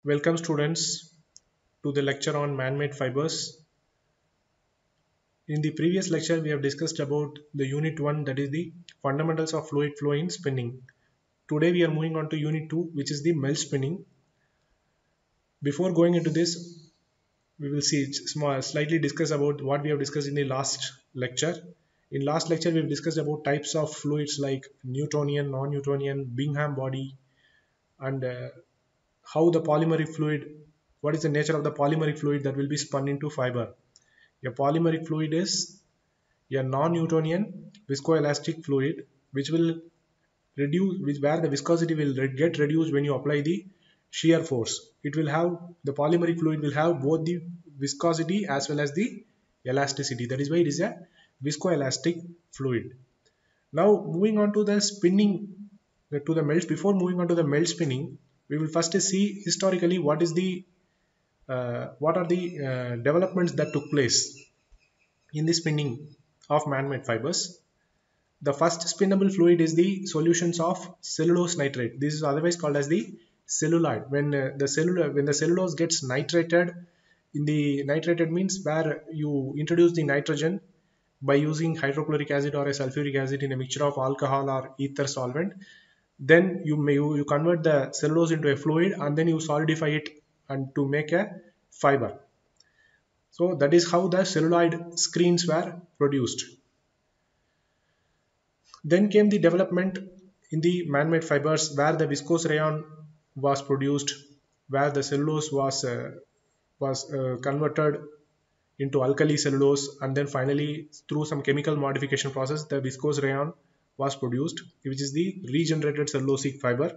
Welcome students to the lecture on man-made fibers. In the previous lecture we have discussed about the unit 1, that is the fundamentals of fluid flow in spinning. Today we are moving on to unit 2, which is the melt spinning. Before going into this, we will slightly discuss about what we have discussed in the last lecture. In last lecture we have discussed about types of fluids like Newtonian, non-Newtonian, Bingham body, and how the polymeric fluid, what is the nature of the polymeric fluid that will be spun into fiber. A polymeric fluid is a non-Newtonian viscoelastic fluid which will where the viscosity will get reduced when you apply the shear force. It will have, the polymeric fluid will have both the viscosity as well as the elasticity. That is why it is a viscoelastic fluid. Now moving on to the spinning, to the melt. Before moving on to the melt spinning, we will first see historically what are the developments that took place in the spinning of man-made fibers. The first spinnable fluid is the solutions of cellulose nitrate. This is otherwise called as the celluloid. When the cellulose gets nitrated, in the nitrated means where you introduce the nitrogen by using hydrochloric acid or a sulfuric acid in a mixture of alcohol or ether solvent. Then you convert the cellulose into a fluid and then you solidify it and to make a fiber. So that is how the celluloid screens were produced. Then came the development in the man-made fibers where the viscose rayon was produced, where the cellulose was converted into alkali cellulose, and then finally through some chemical modification process the viscose rayon was produced, which is the regenerated cellulosic fiber.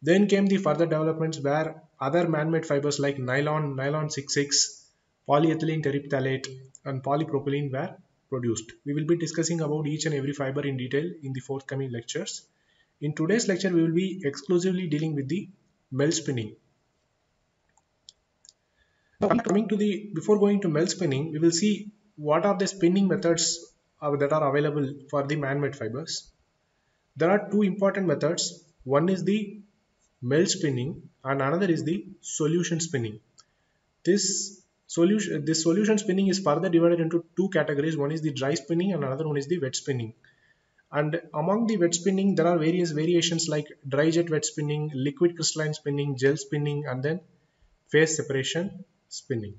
Then came the further developments where other man-made fibers like nylon 66, polyethylene terephthalate, and polypropylene were produced. We will be discussing about each and every fiber in detail in the forthcoming lectures. In today's lecture, we will be exclusively dealing with the melt spinning. Now, before going to melt spinning, we will see what are the spinning methods that are available for the man-made fibers. There are two important methods. One is the melt spinning and another is the solution spinning. This solution spinning is further divided into two categories. One is the dry spinning and another one is the wet spinning. And among the wet spinning, there are various variations like dry jet wet spinning, liquid crystalline spinning, gel spinning, and then phase separation spinning.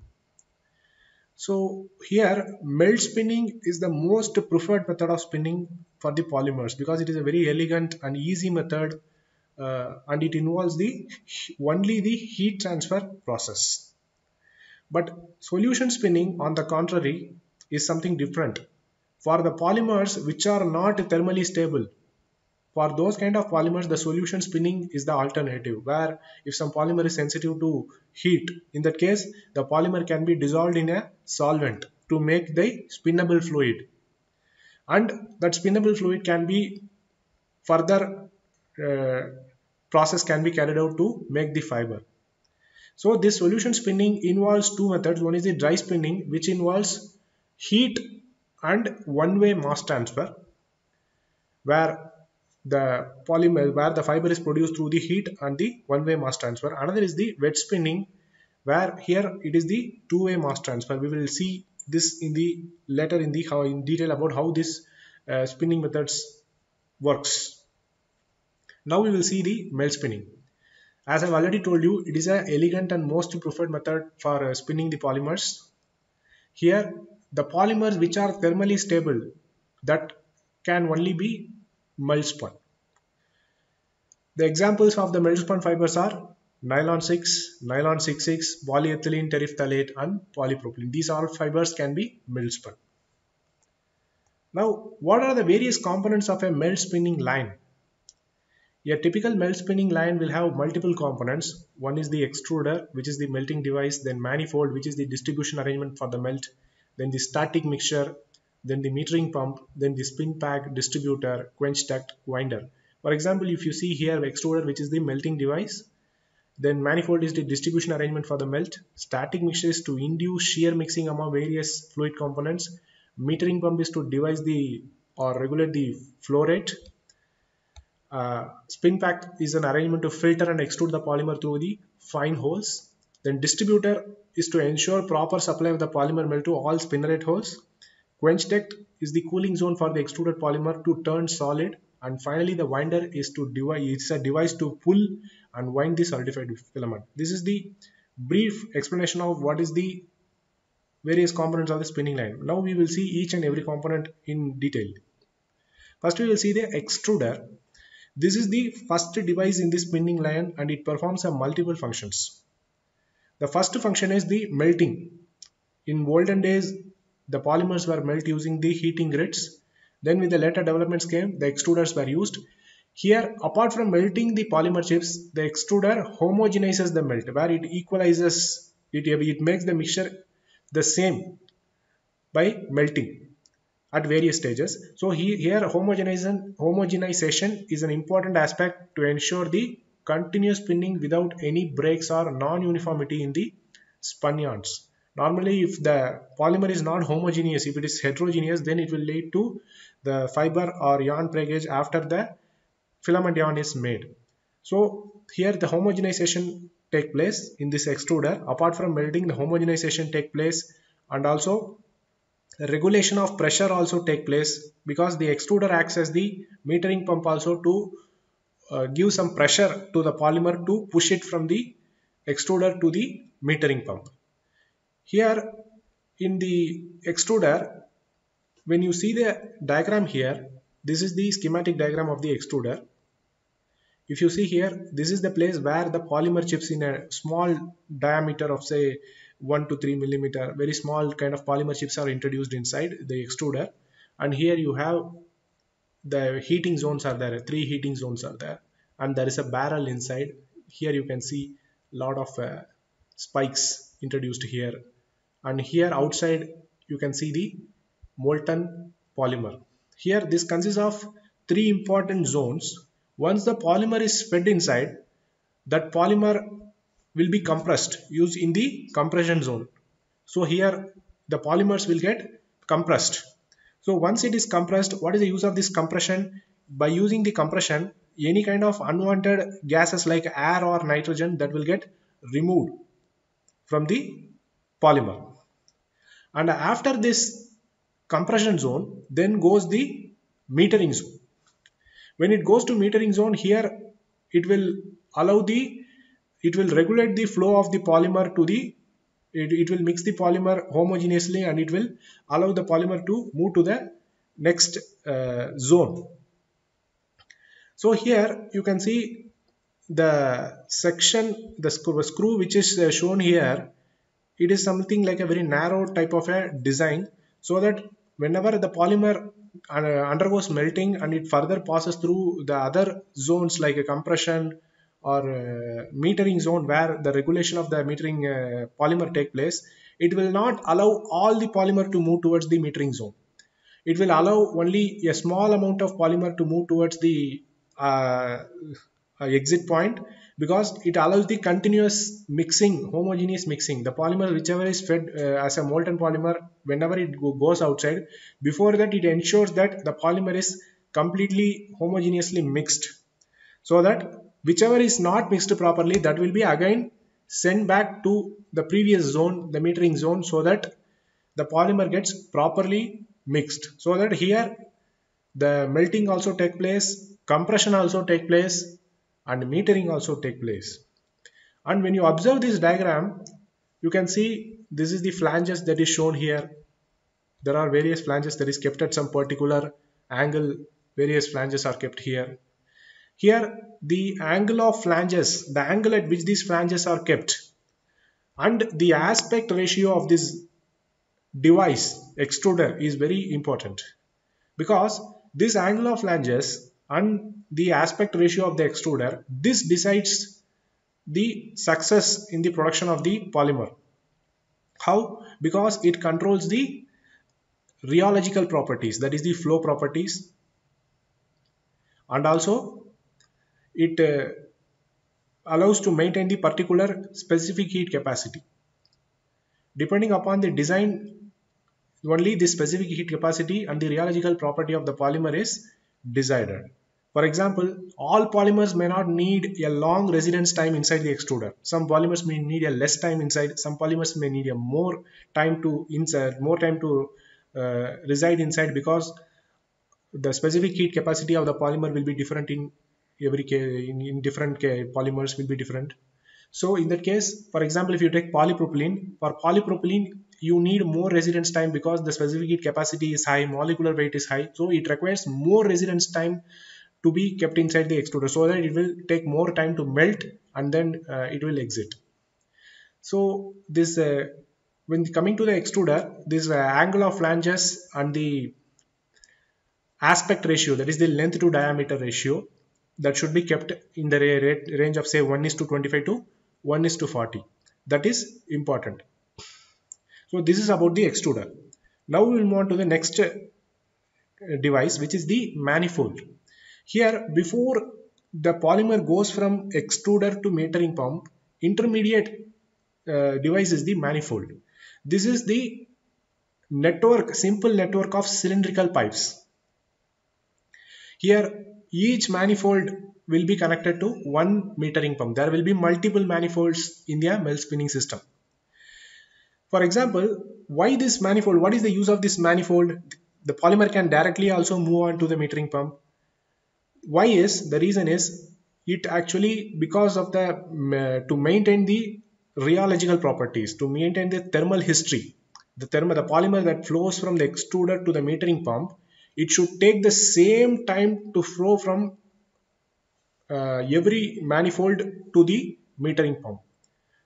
So here melt spinning is the most preferred method of spinning for the polymers because it is a very elegant and easy method, and it involves only the heat transfer process. But solution spinning, on the contrary, is something different. For the polymers which are not thermally stable, for those kind of polymers, the solution spinning is the alternative, where if some polymer is sensitive to heat, in that case, the polymer can be dissolved in a solvent to make the spinnable fluid. And that spinnable fluid can be further process can be carried out to make the fiber. So this solution spinning involves two methods. One is the dry spinning, which involves heat and one-way mass transfer, where the fiber is produced through the heat and the one-way mass transfer. Another is the wet spinning, where here it is the two-way mass transfer. We will see this in the later in detail about how this spinning methods works. Now we will see the melt spinning. As I've already told you, it is an elegant and most preferred method for spinning the polymers. Here, the polymers which are thermally stable, that can only be melt spun. The examples of the melt spun fibers are nylon 6, nylon 66, polyethylene terephthalate, and polypropylene. These all fibers can be melt spun. Now, what are the various components of a melt spinning line? A typical melt spinning line will have multiple components. One is the extruder, which is the melting device, then manifold, which is the distribution arrangement for the melt, then the static mixture, then the metering pump, then the spin pack, distributor, quench duct, winder. For example, if you see here extruder, which is the melting device, then manifold is the distribution arrangement for the melt, static mixture is to induce shear mixing among various fluid components, metering pump is to devise the or regulate the flow rate, spin pack is an arrangement to filter and extrude the polymer through the fine holes. Then distributor is to ensure proper supply of the polymer melt to all spinneret holes. Quench duct is the cooling zone for the extruded polymer to turn solid. And finally, the winder is it's a device to pull and wind the solidified filament. This is the brief explanation of what is the various components of the spinning line. Now we will see each and every component in detail. First we will see the extruder. This is the first device in the spinning line and it performs a multiple functions. The first function is the melting. In olden days, the polymers were melted using the heating grids. Then with the later developments came, the extruders were used. Here, apart from melting the polymer chips, the extruder homogenizes the melt, where it equalizes, it makes the mixture the same by melting at various stages. So here homogenization is an important aspect to ensure the continuous spinning without any breaks or non-uniformity in the spun yarns. Normally, if the polymer is not homogeneous, if it is heterogeneous, then it will lead to the fiber or yarn breakage after the filament yarn is made. So here the homogenization take place in this extruder. Apart from melting, the homogenization take place, and also regulation of pressure also take place, because the extruder acts as the metering pump also to give some pressure to the polymer to push it from the extruder to the metering pump. Here in the extruder, when you see the diagram here, this is the schematic diagram of the extruder. If you see here, this is the place where the polymer chips in a small diameter of say 1 to 3 millimeter, very small kind of polymer chips are introduced inside the extruder. And here you have the heating zones are there, 3 heating zones are there, and there is a barrel inside. Here you can see a lot of spikes introduced here, and here outside you can see the molten polymer. Here this consists of 3 important zones. Once the polymer is fed inside, that polymer will be compressed, used in the compression zone. So here the polymers will get compressed. So once it is compressed, what is the use of this compression? By using the compression, any kind of unwanted gases like air or nitrogen, that will get removed from the polymer. And after this compression zone, then goes the metering zone. When it goes to metering zone, here it will regulate the flow of the polymer to the, it will mix the polymer homogeneously, and it will allow the polymer to move to the next zone. So here you can see the section, the screw which is shown here, it is something like a very narrow type of a design, so that whenever the polymer undergoes melting and it further passes through the other zones like a compression or metering zone, where the regulation of the metering polymer take place, it will not allow all the polymer to move towards the metering zone. It will allow only a small amount of polymer to move towards the exit point, because it allows the continuous mixing, homogeneous mixing. The polymer whichever is fed as a molten polymer, whenever it goes outside, before that it ensures that the polymer is completely homogeneously mixed, so that whichever is not mixed properly, that will be again sent back to the previous zone, the metering zone, so that the polymer gets properly mixed. So that here the melting also take place, compression also take place, and metering also take place. And when you observe this diagram, you can see this is the flanges that is shown here. There are various flanges that is kept at some particular angle. Various flanges are kept here. Here the angle of flanges, the angle at which these flanges are kept, and the aspect ratio of this device extruder is very important, because this angle of flanges and the aspect ratio of the extruder, this decides the success in the production of the polymer. How? Because it controls the rheological properties, that is the flow properties, and also it allows to maintain the particular specific heat capacity. Depending upon the design, only the specific heat capacity and the rheological property of the polymer is decided. For example, all polymers may not need a long residence time inside the extruder. Some polymers may need a less time inside. Some polymers may need a more time to insert, more time to reside inside, because the specific heat capacity of the polymer will be different in every case. In different polymers will be different. So in that case, for example, if you take polypropylene, for polypropylene, you need more residence time because the specific heat capacity is high, molecular weight is high. So it requires more residence time to be kept inside the extruder so that it will take more time to melt and then it will exit. So this when coming to the extruder, this angle of flanges and the aspect ratio, that is the length to diameter ratio, that should be kept in the range of say 1 is to 25 to 1 is to 40. That is important. So this is about the extruder. Now we will move on to the next device, which is the manifold. Here, before the polymer goes from extruder to metering pump, intermediate device is the manifold. This is the network, simple network of cylindrical pipes. Here, each manifold will be connected to one metering pump. There will be multiple manifolds in the melt spinning system. For example, why this manifold? What is the use of this manifold? The polymer can directly also move on to the metering pump. Why is the reason is it actually because of the to maintain the rheological properties, to maintain the thermal history. The polymer that flows from the extruder to the metering pump, it should take the same time to flow from every manifold to the metering pump.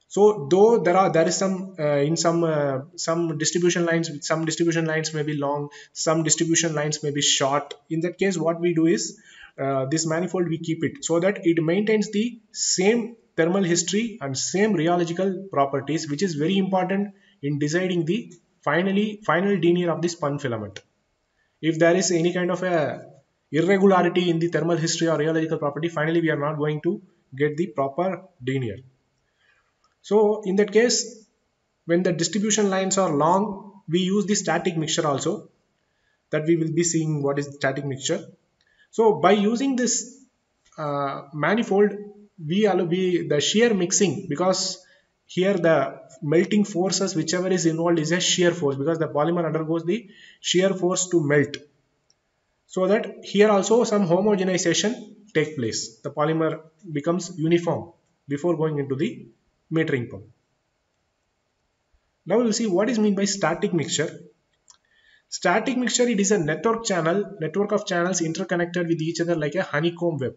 So though there is some distribution lines may be long, some distribution lines may be short. In that case, what we do is this manifold we keep it so that it maintains the same thermal history and same rheological properties, which is very important in deciding the final denier of the spun filament. If there is any kind of a irregularity in the thermal history or rheological property, finally we are not going to get the proper denier. So in that case, when the distribution lines are long, we use the static mixture also, that we will be seeing what is static mixture. So by using this manifold, we allow the shear mixing, because here the melting forces whichever is involved is a shear force, because the polymer undergoes the shear force to melt. So that here also some homogenization take place. The polymer becomes uniform before going into the metering pump. Now we will see what is meant by static mixture. Static mixture, it is a network of channels interconnected with each other like a honeycomb web.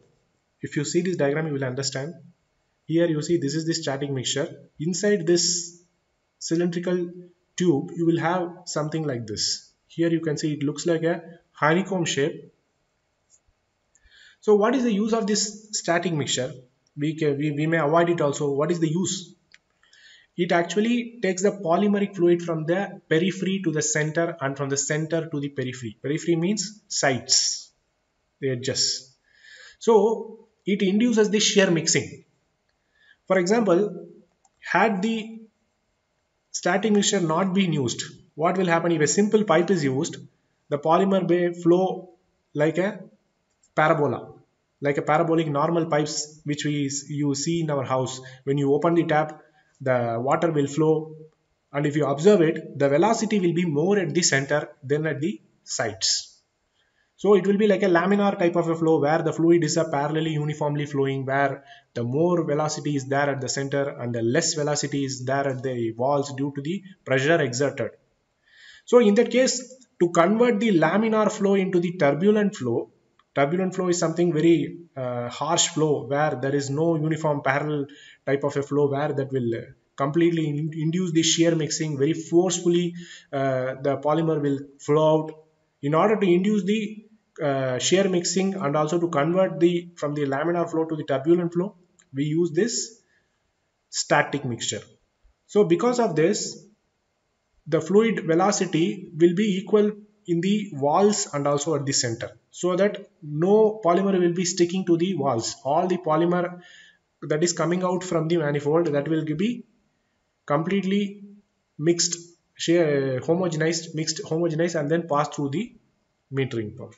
If you see this diagram, you will understand. Here you see this is the static mixture. Inside this cylindrical tube, you will have something like this. Here you can see it looks like a honeycomb shape. So what is the use of this static mixture? We may avoid it also. What is the use? It actually takes the polymeric fluid from the periphery to the center and from the center to the periphery. Periphery means sides, the edges. So it induces the shear mixing. For example, had the static mixture not been used, what will happen if a simple pipe is used? The polymer may flow like a parabola, like a parabolic normal pipes which you see in our house. When you open the tap, the water will flow, and if you observe it, the velocity will be more at the center than at the sides. So it will be like a laminar type of a flow where the fluid is parallelly uniformly flowing, where the more velocity is there at the center and the less velocity is there at the walls due to the pressure exerted. So in that case, to convert the laminar flow into the turbulent flow is something very harsh flow where there is no uniform parallel type of a flow, where that will completely induce the shear mixing very forcefully. The polymer will flow out. In order to induce the shear mixing and also to convert from the laminar flow to the turbulent flow, we use this static mixture. So because of this, the fluid velocity will be equal in the walls and also at the center, so that no polymer will be sticking to the walls. All the polymer that is coming out from the manifold, that will be completely mixed, homogenized and then pass through the metering pump.